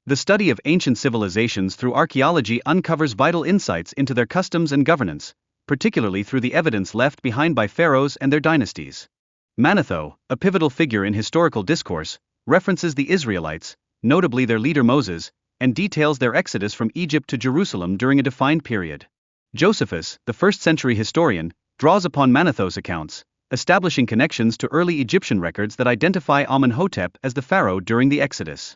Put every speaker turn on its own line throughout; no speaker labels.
The study of ancient civilizations through archaeology uncovers vital insights into their customs and governance, particularly through the evidence left behind by pharaohs and their dynasties. Manetho, a pivotal figure in historical discourse, references the Israelites, notably their leader Moses, and details their exodus from Egypt to Jerusalem during a defined period. Josephus, the 1st century historian, draws upon Manetho's accounts, establishing connections to early Egyptian records that identify Amenhotep as the pharaoh during the Exodus.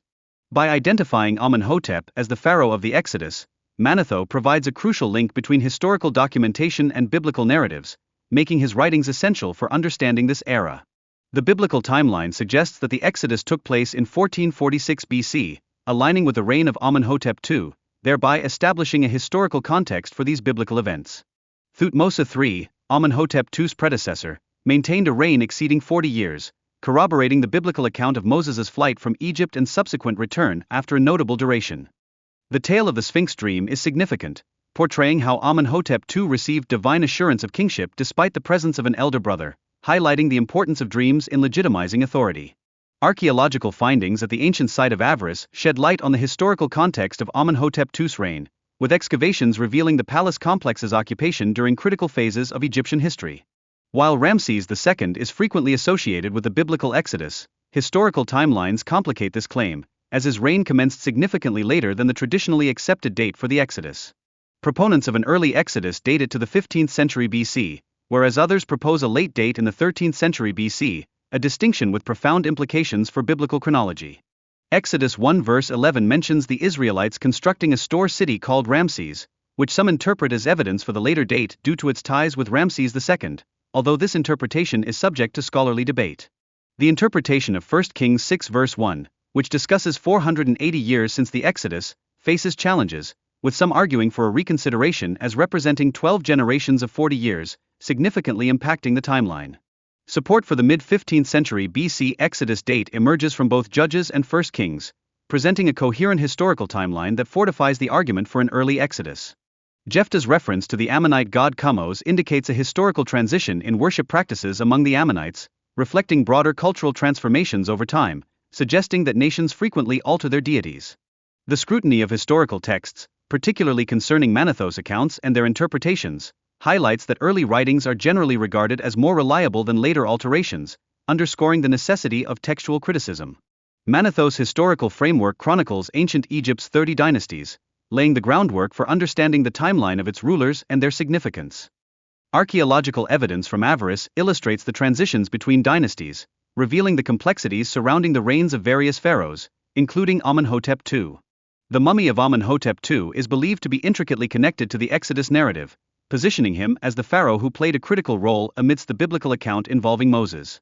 By identifying Amenhotep as the pharaoh of the Exodus, Manetho provides a crucial link between historical documentation and biblical narratives, making his writings essential for understanding this era. The biblical timeline suggests that the Exodus took place in 1446 BC, aligning with the reign of Amenhotep II, thereby establishing a historical context for these biblical events. Thutmose III, Amenhotep II's predecessor, maintained a reign exceeding 40 years, corroborating the biblical account of Moses' flight from Egypt and subsequent return after a notable duration. The tale of the Sphinx dream is significant, portraying how Amenhotep II received divine assurance of kingship despite the presence of an elder brother, highlighting the importance of dreams in legitimizing authority. Archaeological findings at the ancient site of Avaris shed light on the historical context of Amenhotep II's reign, with excavations revealing the palace complex's occupation during critical phases of Egyptian history. While Ramses II is frequently associated with the biblical Exodus, historical timelines complicate this claim, as his reign commenced significantly later than the traditionally accepted date for the Exodus. Proponents of an early Exodus date it to the 15th century BC, whereas others propose a late date in the 13th century BC, a distinction with profound implications for biblical chronology. Exodus 1 verse 11 mentions the Israelites constructing a store city called Ramses, which some interpret as evidence for the later date due to its ties with Ramses II, although this interpretation is subject to scholarly debate. The interpretation of 1 Kings 6 verse 1, which discusses 480 years since the Exodus, faces challenges, with some arguing for a reconsideration as representing 12 generations of 40 years, significantly impacting the timeline. Support for the mid-15th century BC Exodus date emerges from both Judges and 1 Kings, presenting a coherent historical timeline that fortifies the argument for an early Exodus. Jephthah's reference to the Ammonite god Chamos indicates a historical transition in worship practices among the Ammonites, reflecting broader cultural transformations over time, suggesting that nations frequently alter their deities. The scrutiny of historical texts, particularly concerning Manetho's accounts and their interpretations, highlights that early writings are generally regarded as more reliable than later alterations, underscoring the necessity of textual criticism. Manetho's historical framework chronicles ancient Egypt's 30 dynasties, laying the groundwork for understanding the timeline of its rulers and their significance. Archaeological evidence from Avaris illustrates the transitions between dynasties, revealing the complexities surrounding the reigns of various pharaohs, including Amenhotep II. The mummy of Amenhotep II is believed to be intricately connected to the Exodus narrative, positioning him as the pharaoh who played a critical role amidst the biblical account involving Moses.